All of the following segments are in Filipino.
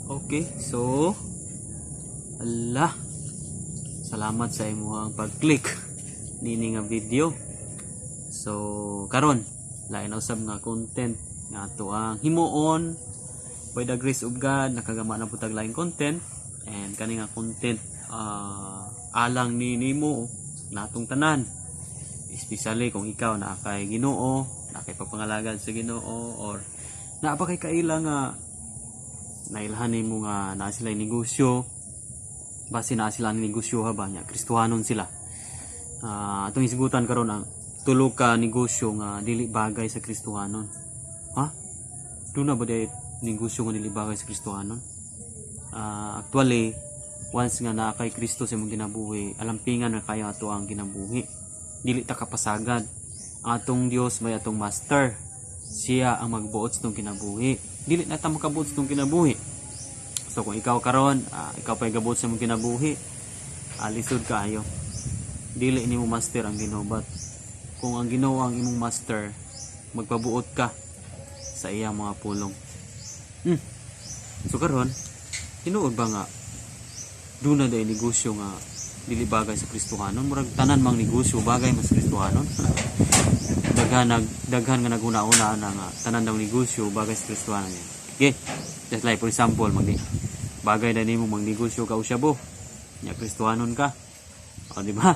Okay, so Allah, salamat sa imong pag-click nini nga video. So karon lain na usab nga content nga ato ang himuon by the grace of God. Nakagama na putag lain content, and kani nga content alang ni nimo natong tanan, especially kung ikaw na kay Ginoo, na kay papangalagad sa Ginoo, or naa pa kay kaila nga nailhan nimo nga naa sila negosyo, base na sila ng negosyo ha ba nya Kristohanon sila. Atong isgutan karon ang tulo ka negosyo nga dili bagay sa Kristohanon. Ha? Duna ba day negosyo nga dili bagay sa Kristohanon? Actually, once nga naa kay Kristo sa imong kinabuhi, alampingan na kaya ato ang kinabuhi. Dili ta kapasagad. Atong Dios may atong master. Siya ang magbuot sa itong kinabuhi. Dili na ta makabuot sa itong kinabuhi. So kung ikaw karon, ikaw pa'y gabuot sa imong kinabuhi, lisod kaayo. Dili nimo master ang Ginoo, but kung ang Ginoo ang imong master, magpabuot ka sa iyang mga pulong. So karon, tinuod ba nga duna day negosyo nga dili bagay sa Kristohanon? Murag tanan mang negosyo bagay mas Kristohanon. daghan nga naguna-una na nga tanan daw negosyo bagay sa Kristohanon. Okay, just like for example, bagay na nimo magnegosyo ka usyabo nya Kristohanon ka, o di ba?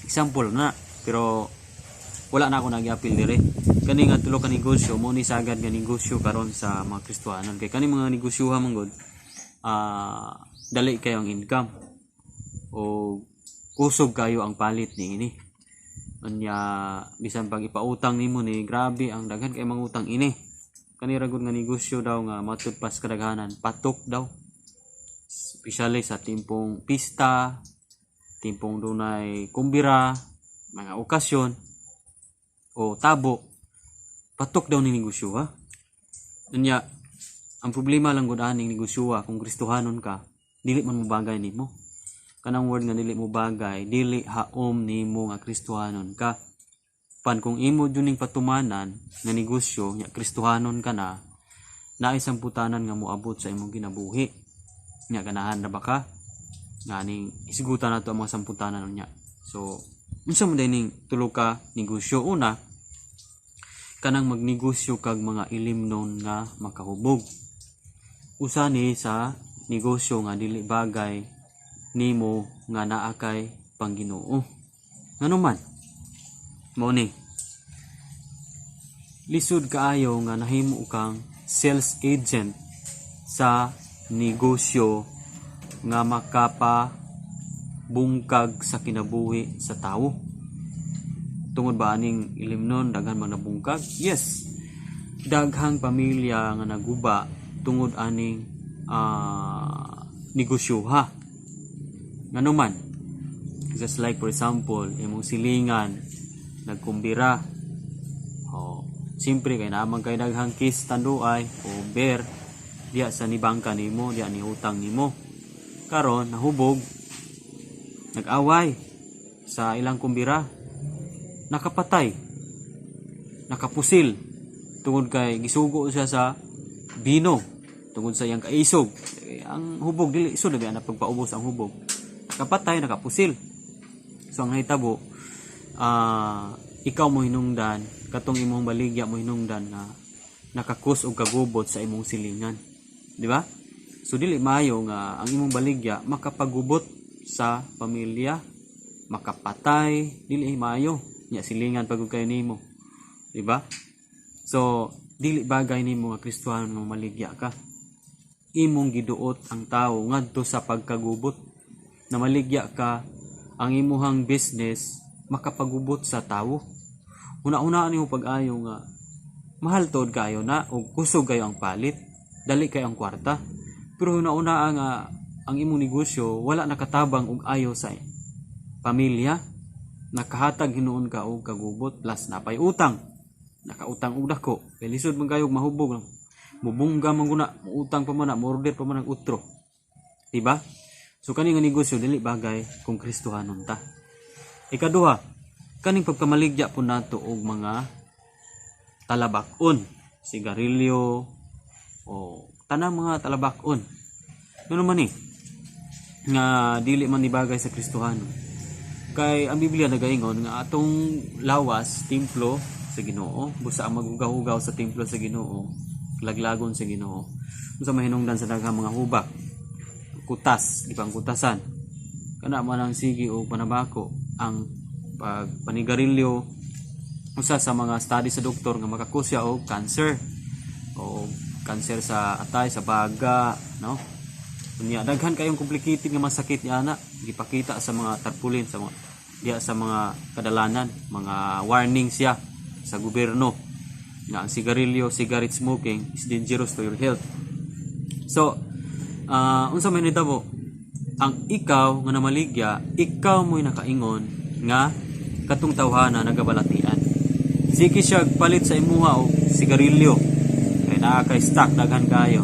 Example na, pero wala na ako nag-appeal dire. Kani nga tulo ka negosyo mo ni sagad nga negosyo karon sa mga Kristohanon. Kay kani mga negosyo ha manggod, dali kayo ang income o kusog kayo ang palit ni ini. Anya bisan pag ipautang nimo ni grabe ang daghan kay mga utang ini. Kani ra gud nga negosyo daw nga matud pas kadaghanan patok daw. Especially sa timpong pista, timpong dunay kumbira, mga okasyon o tabo, patok daw ni negosyo ha. Anya ang problema lang gud aning negosyo kung Kristohanon ka, dili man mo bagay nimo. Kanang word nga dili mo bagay, dili haom nimo nga Kristohanon ka. Pan kung imo juning patumanan nga negosyo nya Kristohanon ka na, naay samputanan nga moabot sa imong kinabuhi. Nya ganahan ra ba ka? Nganing isigutan nato ang mga samputanan nya. So, unsa man dining tulo ka negosyo? Una, kanang magnegosyo kag mga ilimnon nga makahubog. Usa ni sa negosyo nga dili bagay nimo nga naa kay Pangginoo. Ngano man? Mao ni. Lisod kaayo nga nahimo kang sales agent sa negosyo nga makapa bungkag sa kinabuhi sa tawo. Tungod ba aning ilimnon daghan man nabungkag? Yes. Daghang pamilya nga naguba tungod aning negosyo ha. Ngano man, just like for example, imong silingan nagkumbira, simpre kay naman kay daghang kis tanduay o bear diya sa nibangka nimo, diya ni utang nimo. Karon nahubog, nag-away sa ilang kumbira, nakapatay, nakapusil tungod kay gisugo siya sa bino, tungod sa iyang kaisog. Ang hubog dili isod na pagpaubos ang hubog, nakapatay, nakapusil. So ang hitabo, ikaw mo hinungdan, katong imong baligya mo hinungdan na nakakus og kagubot sa imong silingan, di ba? So dili maayo nga ang imong baligya makapagubot sa pamilya, makapatay, dili maayo nya silingan pagud kayo nimo, di ba? So dili bagay nimo nga Kristohanon nga maligya ka. Imong giduot ang tawo ngadto sa pagkagubot, na maligya ka ang imuhang business makapagubot sa tawo. Una-unaan nimo pag-ayo nga mahal tod kayo na o kusog kayo ang palit, dali kayo ang kwarta. Pero una-unaan nga ang imong negosyo wala nakatabang og ayo sa pamilya, nakahatag hinuon ka og kagubot plus napay utang, nakautang og dako, kay lisod man kayo mahubog lang. Mubungga man guna, utang pa man na, order pa man ang utro. Diba? So kani nga negosyo dili bagay kung Kristohanon ta. Ikaduha, kaning pagkamaligya po nato og mga talabakon, sigarilyo o tanang mga talabakon. Ano man nga dili man ibagay sa Kristohanon. Kay ang Biblia nagaingon nga atong lawas templo sa Ginoo, busa ang magugaw-ugaw sa templo sa Ginoo, laglagon sa Ginoo. Unsa mahinungdan sa daghang mga hubak, kutas, ipangkutasan. Kana man ang sige o panabako ang pagpanigarilyo, usa sa mga study sa doktor nga makakusya og cancer o cancer sa atay, sa baga, no? Unya daghan kayong complicated nga masakit niya ana gipakita sa mga tarpaulin, sa mga diya sa mga kadalanan, mga warning siya sa gobyerno nga ang cigarette smoking is dangerous to your health. So unsa may nitabo, ang ikaw nga namaligya, ikaw mo'y nakaingon nga katong tawhana nagabalatian. Sige siya palit sa imuha og sigarilyo kay naa kay stock daghan kayo.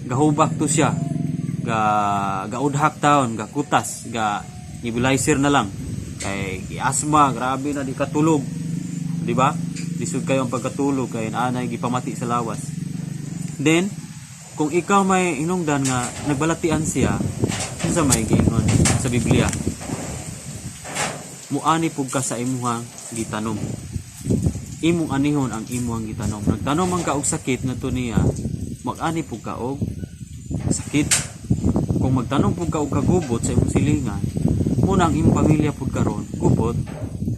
Gahubak to siya, gaudhak taon, gakutas, ga nebulizer na lang. Kay asma, grabe na di katulog. Di ba? Lisod kayo ang pagkatulog kay anay gipamati sa lawas. Then kung ikaw may inungdan nga nagbalatian siya, unsa may giingon sa Biblia? Muani pug ka sa imuhang gitanom. Imong anihon ang imuhang gitanom. Nagtanom man ka og sakit ngadto niya, mag-ani pug ka og sakit. Kung magtanong pug ka og kagubot sa imong silingan, munang imong pamilya pug karon gubot,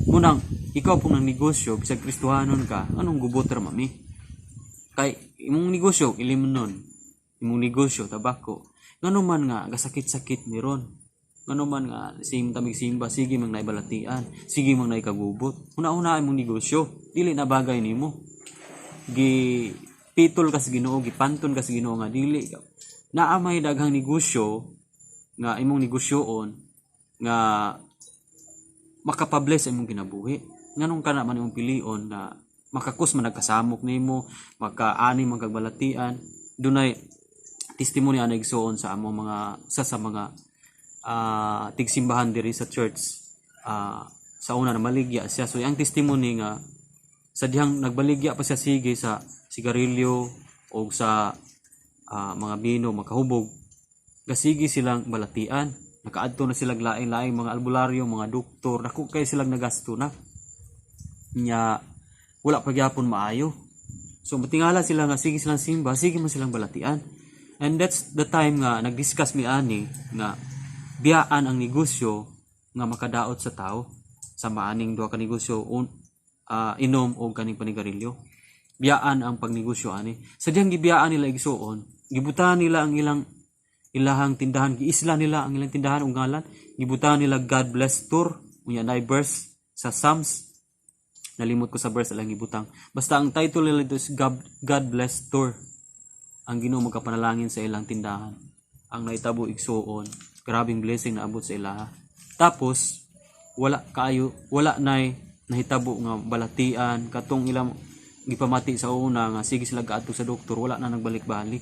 munang ikaw pug nang negosyo bisag Kristohanon ka, anong gubot ra mami? Kay imong negosyo ilimnon, imong negosyo tabako. Ngano man nga gasakit-sakit ni ron. Ngano man nga tamig simba, sige mang naibalatian, sige mang naikagubot. Una-una imong negosyo, dili na bagay nimo. Pitol ka sa Ginoo, gipanton ka sa Ginoo nga dili naa may daghang negosyo nga imong negosyoon nga makapabless imong kinabuhi. Nganong kana man imong pilion na makakus man nagkasamok nimo, makaani man kag balatian. Dunay testimony ana igsuon sa among mga sa mga tigsimbahan diri sa church. Sa una na maligya siya, so ang testimony nga sa dihang nagbaligya pa siya sige sa sigarilyo o sa mga bino makahubog, gasigi silang balatian, nakaadto na silang laing-laing mga albularyo, mga doktor, dako kay silang nagasto na nya wala pagyapon maayo. So matingala sila nga sige silang simba, sige man silang balatian. And that's the time nga nagdiscuss mi ani nga biyaan ang negosyo nga makadaot sa tao sa maaning duha ka negosyo inom o kaning panigarilyo. Biyaan ang pagnegosyo ani. Sa diyang gibiyaan nila igsuon, gibutahan nila ang ilahang tindahan, giisla nila ang ilang tindahan ug ngalan, gibutahan nila God bless tour, unya nay verse sa Psalms. Nalimot ko sa verse lang gibutang. Basta ang title nila ito is God bless tour. Ang Ginoo magkapanalangin sa ilang tindahan. Ang naitabo igsuon, grabing blessing na abot sa ilaha. Tapos wala nay nahitabo nga balatian katong ilang gipamati sa una nga sige sila gaadto sa doktor, wala na nagbalik-balik.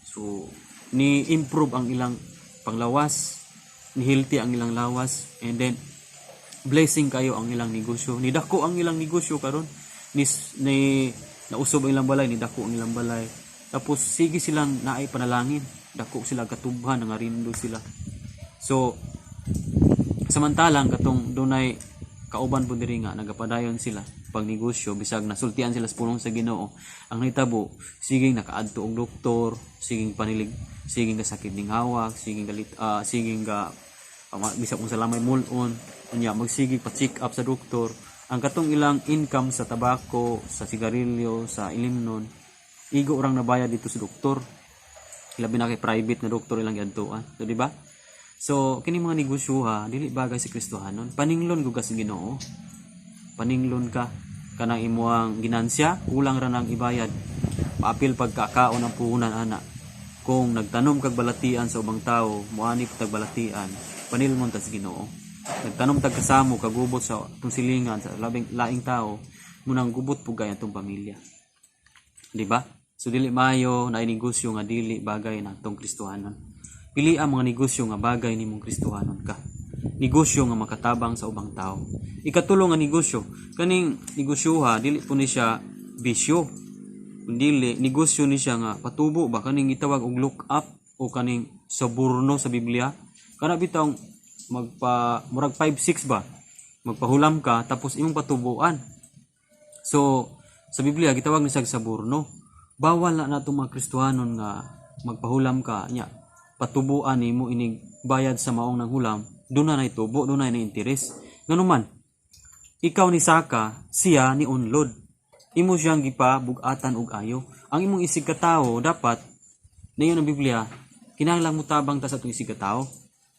So ni improve ang ilang panglawas, ni healthy ang ilang lawas, and then blessing kayo ang ilang negosyo. Ni dako ang ilang negosyo karon, ni nausob ang ilang balay, ni dako ang ilang balay. Tapos sige silang naay panalangin, dako sila katubhan nga rindo sila. So samantalang katong dunay kauban po diri nga nagapadayon sila pag negosyo bisag nasultian sila sa pulong sa Ginoo, ang nahitabo siging nakaadto og doktor, siging panilig, siging kasakit ning hawak, siging galit, siging ga bisag kung sa lamay mulon, unya magsigig pa check up sa doktor. Ang katong ilang income sa tabako, sa sigarilyo, sa ilimnon, igo orang nabayad dito sa doktor. Labi na kay private na doktor ilang giadtuan. So di ba? So kini mga negosyo dili bagay si Kristohanon. Paninglon gud ka sa Ginoo. Paninglon ka kanang imuang ginansya, kulang ra nang ibayad. Paapil pagkakaon ang puhunan ana. Kung nagtanom kag balatian sa ubang tawo, muani tag balatian, panilmon ta sa Ginoo. Nagtanom tag kasamo kagubot sa atong silingan sa laing tao, munang gubot pugay atong pamilya. Di ba? So dili maayo na negosyo nga dili bagay na atong Kristohanon. Pili ang mga negosyo nga bagay nimong Kristohanon ka. Negosyo nga makatabang sa ubang tao. Ikatulo nga negosyo, kaning negosyo dili po ni siya bisyo. Dili negosyo ni siya nga patubo ba kaning gitawag og look up o kaning saburno sa Biblia. Kana bitaw murag 5-6 ba, magpahulam ka tapos imong patubuan. So sa Biblia gitawag ni siyang saburno. Bawal na natong mga Kristiyanon nga magpahulam ka nya patubuan nimo inig bayad sa maong nanghulam, doon na tubo, doon na interes. Nganuman, ikaw ni Saka, siya ni unlod. Imo siyang gipabugatan og ayo. Ang imong isig ka tawo dapat nayon ang Biblia, kinahanglan mo tabang ta sa atong isig ka tawo.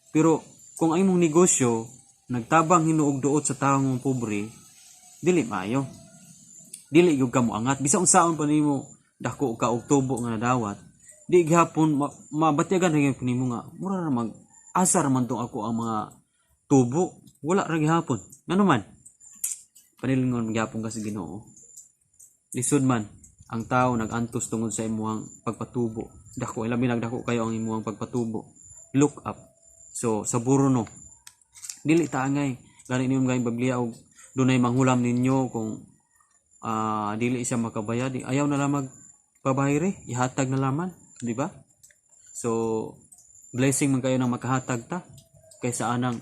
Pero kung ang imong negosyo nagtabang hinuog duot sa tawo mong pobre, dili maayo. Dili gyud ka mo angat bisan unsaon pa nimo dako ka og tubo nga nadawat. Di gihapon mabatyagan ra gyud nimo nga mura ra mag asar man tong ako ang mga tubo. Wala ra gihapon. Nganuman, panilingon gyapon ka sa Ginoo. Lisod man ang tao nagantos tungod sa imuhang pagpatubo. Dako ilabi nagdako kayo ang imuhang pagpatubo. Look up. So sa burno dili ta angay gani nimong galing Biblia og dunay manghulam ninyo kung dili siya makabayad, ayaw na lang magpabayre, ihatag na laman, di ba? So blessing man kayo nang makahatag ta kaysa anang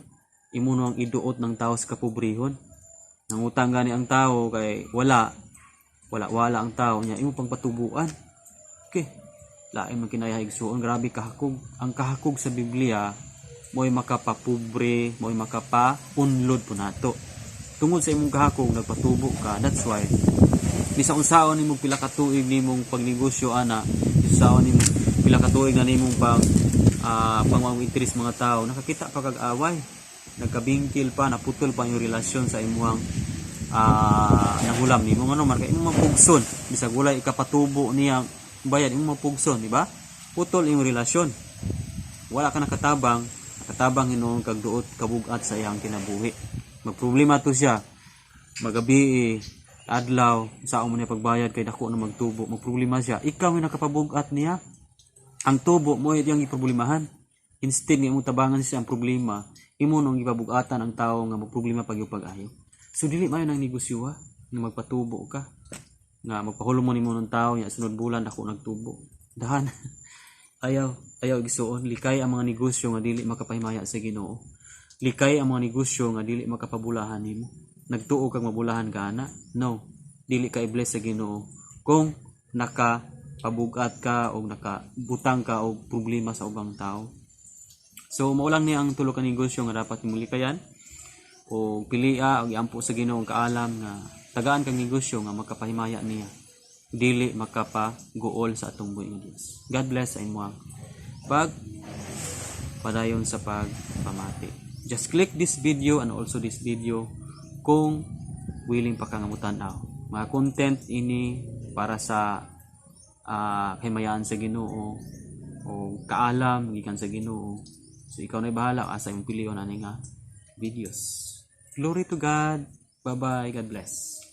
imuno ang iduot ng tao sa kapobrehon. Nangutang gani ang tao kay wala ang tao niya imo pang patubuan. Okay. Lain man kinaya igsuon, grabe kahakog. Ang kahakog sa Biblia mo'y makapapobre, mo'y makapaunlod po nato. Tungod sa imong kahakog nagpatubo ka, that's why bisan unsaon nimong pila ka tuig nimong pagnegosyo ana, unsaon nimong pila ka tuig na nimong pang interest mga tao, nakakita pa kag away, nagkabingkil pa, naputol pa yung relasyon sa imuhang nanghulam nimo ngano man kay imong mapugson bisag walay ikapatubo niya bayad imong mapugson, di ba? Putol imong relasyon. Wala ka nakatabang hinuon kag duot kabugat sa iyang kinabuhi. Magproblema to siya. Magabi adlaw sa mo niya pagbayad kay dako na magtubo, magproblema siya. Ikaw may nakapabugat niya. Ang tubo mo iyang iproblemahan. Instead ni imong tabangan siya ang problema, imo nang ipabugatan ang tao nga magproblema pag-ayo. So dili man ang negosyo nga magpatubo ka. Nga magpahulom mo nimo ng tao nya sunod bulan ako nagtubo. Dahan. ayaw igsuon, likay ang mga negosyo nga dili makapahimaya sa Ginoo. Likay ang mga negosyo nga dili makapabulahan nimo. Nagtuo kag mabulahan ka ana? No. Dili ka i-bless sa Ginoo kung nakapabugat ka o nakabutang ka og problema sa ubang tao. So mao lang ni ang tulo ka negosyo nga dapat nimo likayan o pilia og iampo sa Ginoo ang kaalam nga tagaan kang negosyo nga makapahimaya niya. Dili makapaguol sa atong buhi nga Dios. God bless sa imuhang padayon sa pagpamati. Just click this video and also this video kung willing pa kang mutan-aw. Mga content ini para sa kahimayaan sa Ginoo o kaalam gikan sa Ginoo. So ikaw na bahala asa imong pilion ani nga videos. Glory to God. Bye-bye. God bless.